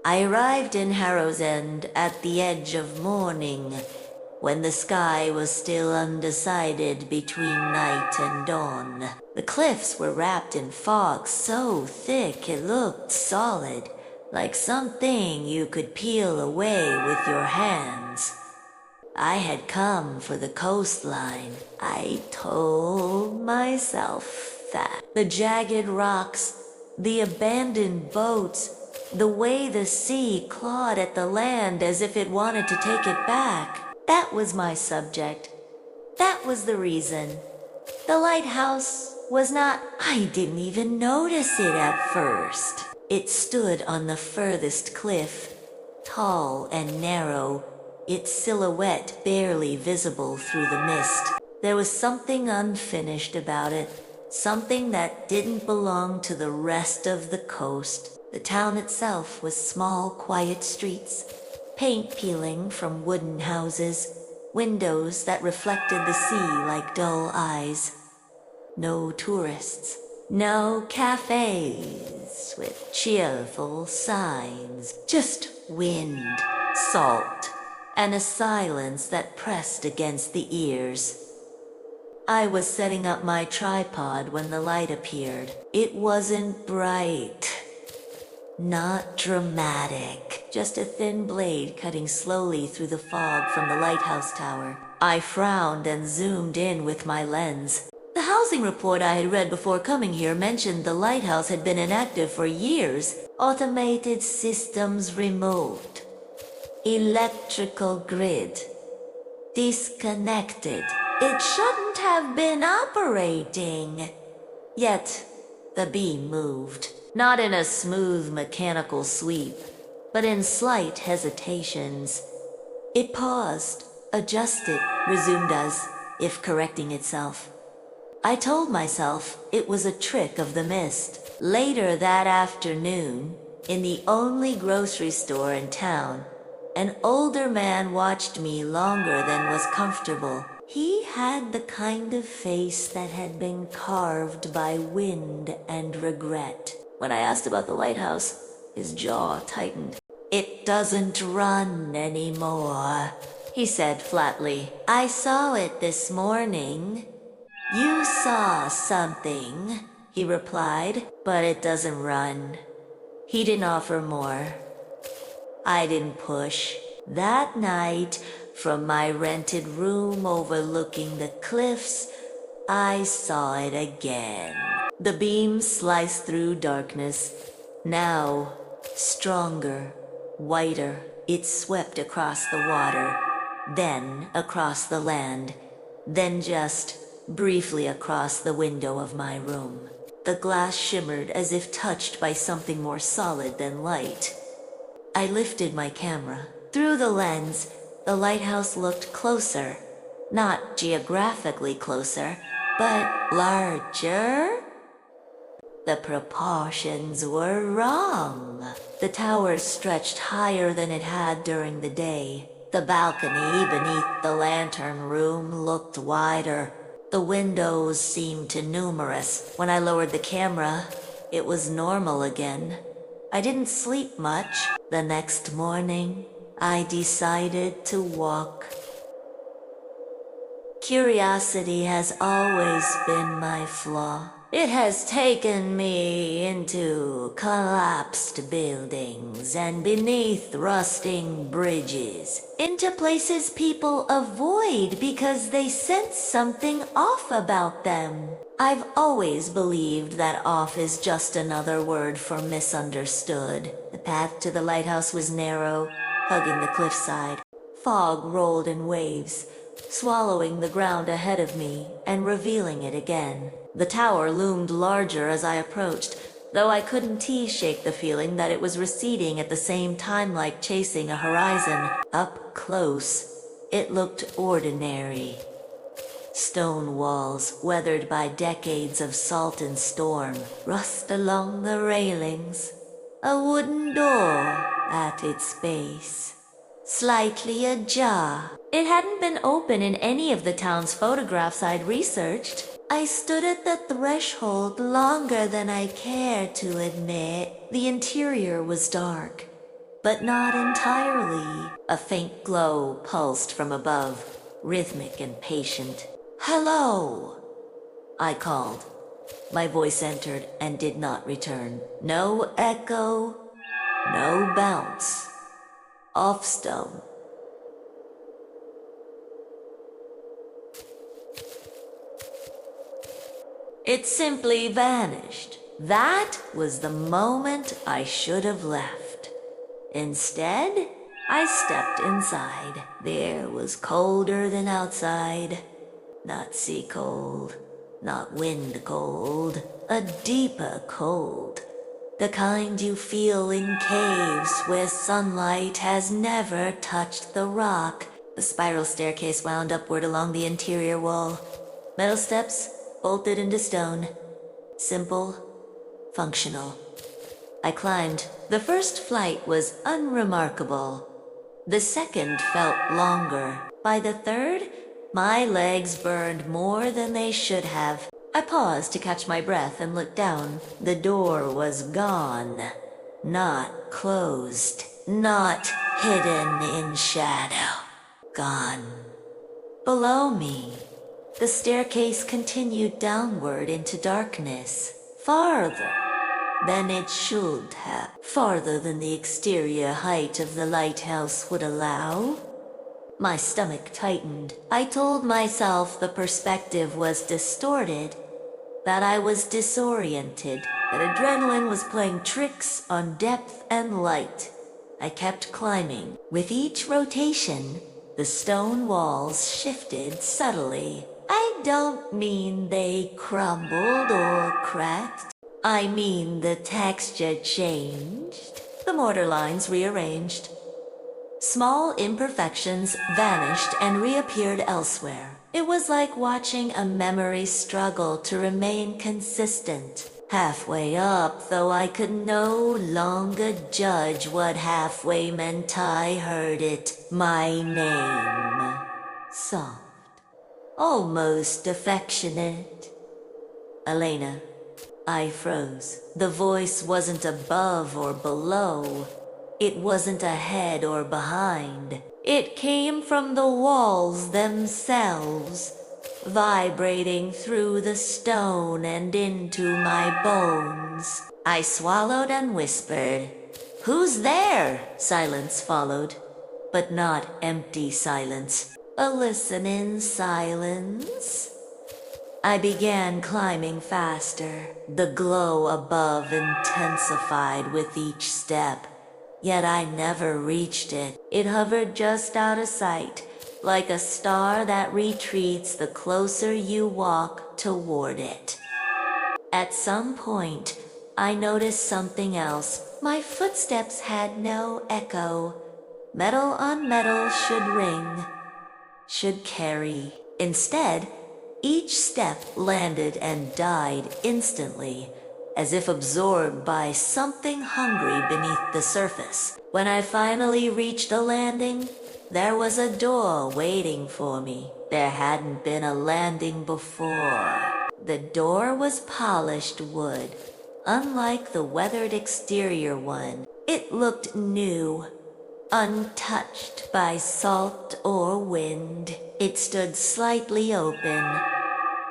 I arrived in Harrows End at the edge of morning, when the sky was still undecided between night and dawn. The cliffs were wrapped in fog so thick it looked solid, like something you could peel away with your hands. I had come for the coastline. I told myself that. The jagged rocks, the abandoned boats, the way the sea clawed at the land as if it wanted to take it back. That was my subject. That was the reason. The lighthouse was not... I didn't even notice it at first. It stood on the furthest cliff, tall and narrow, its silhouette barely visible through the mist. There was something unfinished about it, something that didn't belong to the rest of the coast. The town itself was small, quiet streets, paint peeling from wooden houses, windows that reflected the sea like dull eyes. No tourists, no cafes with cheerful signs, just wind, salt, and a silence that pressed against the ears. I was setting up my tripod when the light appeared. It wasn't bright, not dramatic, just a thin blade cutting slowly through the fog from the lighthouse tower. I frowned and zoomed in with my lens. The housing report I had read before coming here mentioned the lighthouse had been inactive for years. Automated systems removed. Electrical grid disconnected. It shouldn't have been operating. Yet, the beam moved. Not in a smooth mechanical sweep, but in slight hesitations. It paused, adjusted, resumed as if correcting itself. I told myself it was a trick of the mist. Later that afternoon, in the only grocery store in town, an older man watched me longer than was comfortable. He had the kind of face that had been carved by wind and regret. When I asked about the lighthouse, his jaw tightened. "It doesn't run anymore," he said flatly. "I saw it this morning." "You saw something," he replied, "but it doesn't run." He didn't offer more. I didn't push. That night, from my rented room overlooking the cliffs, I saw it again. The beam sliced through darkness. Now, stronger, whiter, it swept across the water, then across the land, then just briefly across the window of my room. The glass shimmered as if touched by something more solid than light. I lifted my camera. Through the lens, the lighthouse looked closer. Not geographically closer, but larger? The proportions were wrong. The tower stretched higher than it had during the day. The balcony beneath the lantern room looked wider. The windows seemed too numerous. When I lowered the camera, it was normal again. I didn't sleep much. The next morning, I decided to walk. Curiosity has always been my flaw. It has taken me into collapsed buildings and beneath rusting bridges, into places people avoid because they sense something off about them. I've always believed that off is just another word for misunderstood. The path to the lighthouse was narrow, hugging the cliffside. Fog rolled in waves, swallowing the ground ahead of me and revealing it again. The tower loomed larger as I approached, though I couldn't T-shake the feeling that it was receding at the same time, like chasing a horizon. Up close, it looked ordinary. Stone walls, weathered by decades of salt and storm, rust along the railings. A wooden door at its base, slightly ajar. It hadn't been open in any of the town's photographs I'd researched. I stood at the threshold longer than I cared to admit. The interior was dark, but not entirely. A faint glow pulsed from above, rhythmic and patient. "Hello," I called. My voice entered and did not return. No echo, no bounce. Off stone. It simply vanished. That was the moment I should have left. Instead, I stepped inside. The air was colder than outside. Not sea cold, not wind cold, a deeper cold. The kind you feel in caves where sunlight has never touched the rock. The spiral staircase wound upward along the interior wall. Metal steps bolted into stone. Simple, functional. I climbed. The first flight was unremarkable. The second felt longer. By the third, my legs burned more than they should have. I paused to catch my breath and looked down. The door was gone. Not closed. Not hidden in shadow. Gone. Below me, the staircase continued downward into darkness. Farther than it should have. Farther than the exterior height of the lighthouse would allow. My stomach tightened. I told myself the perspective was distorted, that I was disoriented, that adrenaline was playing tricks on depth and light. I kept climbing. With each rotation, the stone walls shifted subtly. I don't mean they crumbled or cracked. I mean the texture changed. The mortar lines rearranged. Small imperfections vanished and reappeared elsewhere. It was like watching a memory struggle to remain consistent. Halfway up, though I could no longer judge what halfway meant, I heard it. My name. Soft. Almost affectionate. Elena. I froze. The voice wasn't above or below. It wasn't ahead or behind. It came from the walls themselves, vibrating through the stone and into my bones. I swallowed and whispered, "Who's there?" Silence followed, but not empty silence. A listening silence. I began climbing faster. The glow above intensified with each step. Yet I never reached it. It hovered just out of sight, like a star that retreats the closer you walk toward it. At some point, I noticed something else. My footsteps had no echo. Metal on metal should ring, should carry. Instead, each step landed and died instantly, as if absorbed by something hungry beneath the surface. When I finally reached the landing, there was a door waiting for me. There hadn't been a landing before. The door was polished wood, unlike the weathered exterior one. It looked new, untouched by salt or wind. It stood slightly open.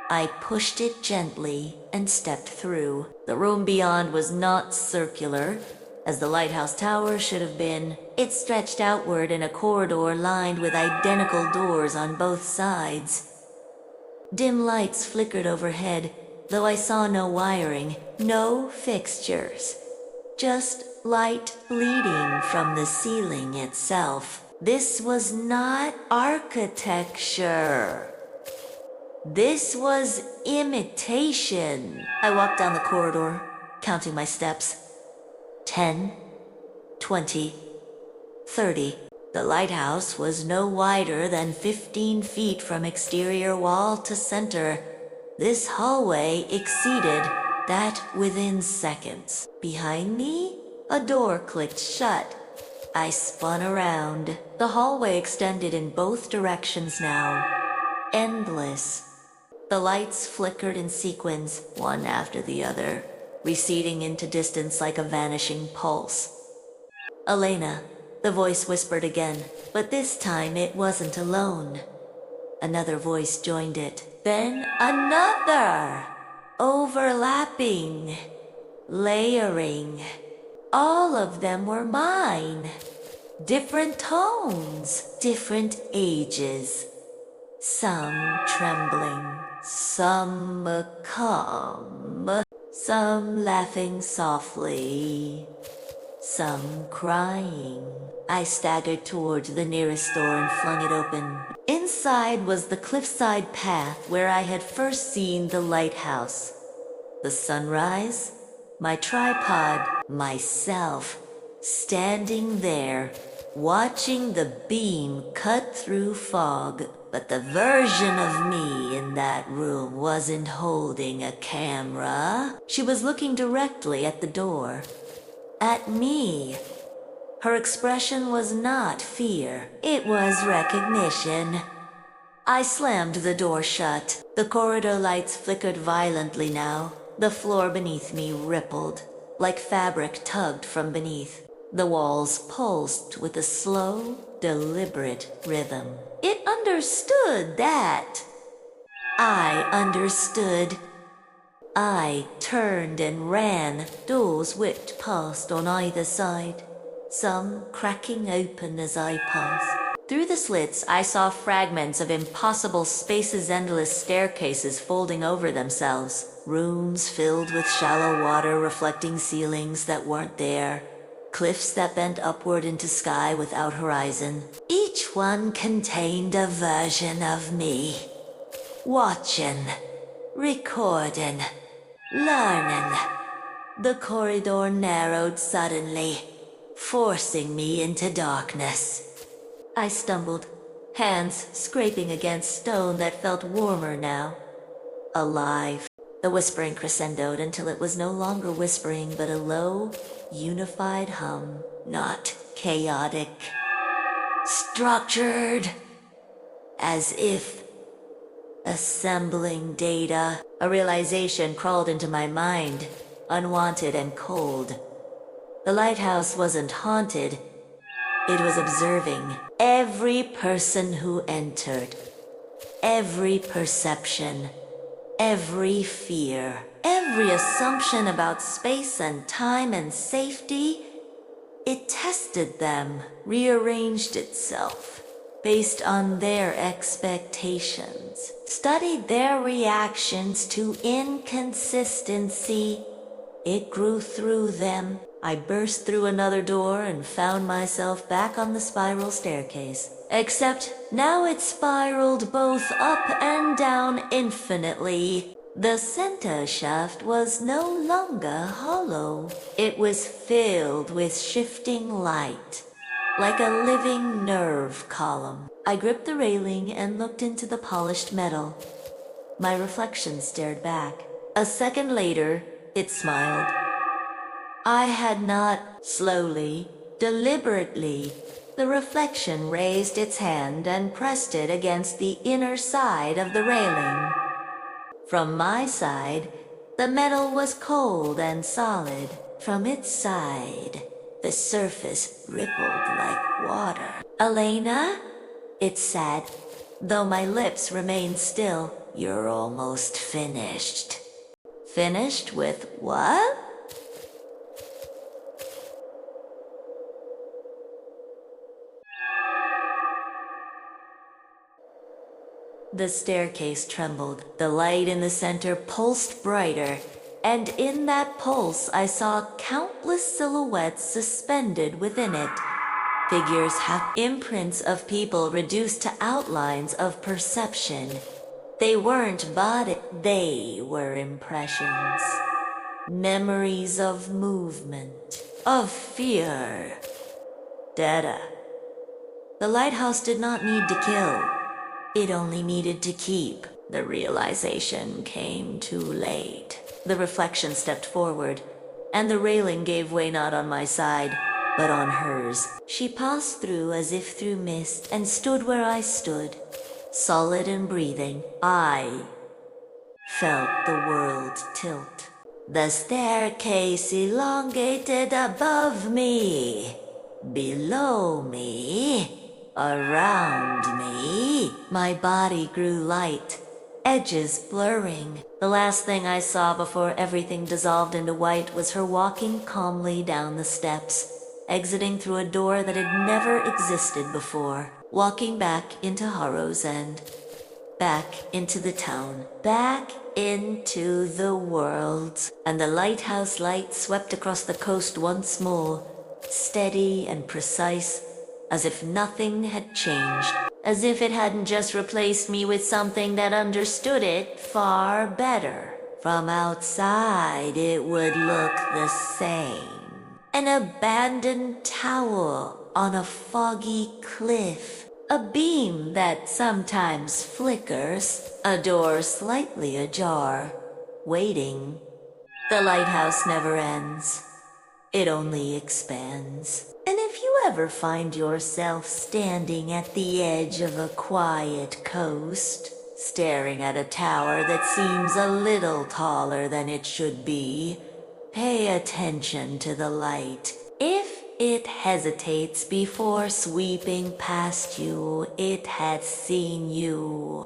I pushed it gently and stepped through. The room beyond was not circular, as the lighthouse tower should have been. It stretched outward in a corridor lined with identical doors on both sides. Dim lights flickered overhead, though I saw no wiring, no fixtures. Just light bleeding from the ceiling itself. This was not architecture. This was imitation. I walked down the corridor, counting my steps. 10, 20, 30. The lighthouse was no wider than 15 feet from exterior wall to center. This hallway exceeded that within seconds. Behind me, a door clicked shut. I spun around. The hallway extended in both directions now. Endless. The lights flickered in sequence, one after the other, receding into distance like a vanishing pulse. Elena, the voice whispered again, but this time it wasn't alone. Another voice joined it. Then another! Overlapping, layering. All of them were mine. Different tones, different ages. Some trembling, some calm, some laughing softly, some crying. I staggered toward the nearest door and flung it open. Inside was the cliffside path where I had first seen the lighthouse. The sunrise, my tripod, myself, standing there, watching the beam cut through fog. But the version of me in that room wasn't holding a camera. She was looking directly at the door. At me. Her expression was not fear. It was recognition. I slammed the door shut. The corridor lights flickered violently now. The floor beneath me rippled, like fabric tugged from beneath. The walls pulsed with a slow, deliberate rhythm. It understood that. I understood. I turned and ran. Doors whipped past on either side, some cracking open as I passed. Through the slits, I saw fragments of impossible spaces, endless staircases folding over themselves, rooms filled with shallow water reflecting ceilings that weren't there, cliffs that bent upward into sky without horizon. Each one contained a version of me. Watching, recording, learning. The corridor narrowed suddenly, forcing me into darkness. I stumbled, hands scraping against stone that felt warmer now. Alive. The whispering crescendoed until it was no longer whispering but a low, unified hum. Not chaotic. Structured. As if assembling data. A realization crawled into my mind, unwanted and cold. The lighthouse wasn't haunted. It was observing every person who entered, every perception, every fear, every assumption about space and time and safety. It tested them, rearranged itself based on their expectations, studied their reactions to inconsistency. It grew through them. I burst through another door and found myself back on the spiral staircase. Except now it spiraled both up and down infinitely. The center shaft was no longer hollow. It was filled with shifting light, like a living nerve column. I gripped the railing and looked into the polished metal. My reflection stared back. A second later, it smiled. I had not. Slowly, deliberately, the reflection raised its hand and pressed it against the inner side of the railing. From my side, the metal was cold and solid. From its side, the surface rippled like water. Elena? It said, though my lips remained still. You're almost finished. Finished with what? The staircase trembled. The light in the center pulsed brighter, and in that pulse I saw countless silhouettes suspended within it. Figures have imprints of people reduced to outlines of perception. They weren't bodies, they were impressions. Memories of movement, of fear. Data. The lighthouse did not need to kill. It only needed to keep. The realization came too late. The reflection stepped forward, and the railing gave way not on my side, but on hers. She passed through as if through mist and stood where I stood, solid and breathing. I felt the world tilt. The staircase elongated above me. below me, around me. My body grew light, edges blurring. The last thing I saw before everything dissolved into white was her walking calmly down the steps, exiting through a door that had never existed before, walking back into Harrows End, back into the town, back into the world. And the lighthouse light swept across the coast once more, steady and precise, as if nothing had changed, as if it hadn't just replaced me with something that understood it far better. From outside, it would look the same. An abandoned tower on a foggy cliff. A beam that sometimes flickers. A door slightly ajar. Waiting. The lighthouse never ends. It only expands. And if you ever find yourself standing at the edge of a quiet coast, staring at a tower that seems a little taller than it should be, pay attention to the light. If it hesitates before sweeping past you, it has seen you.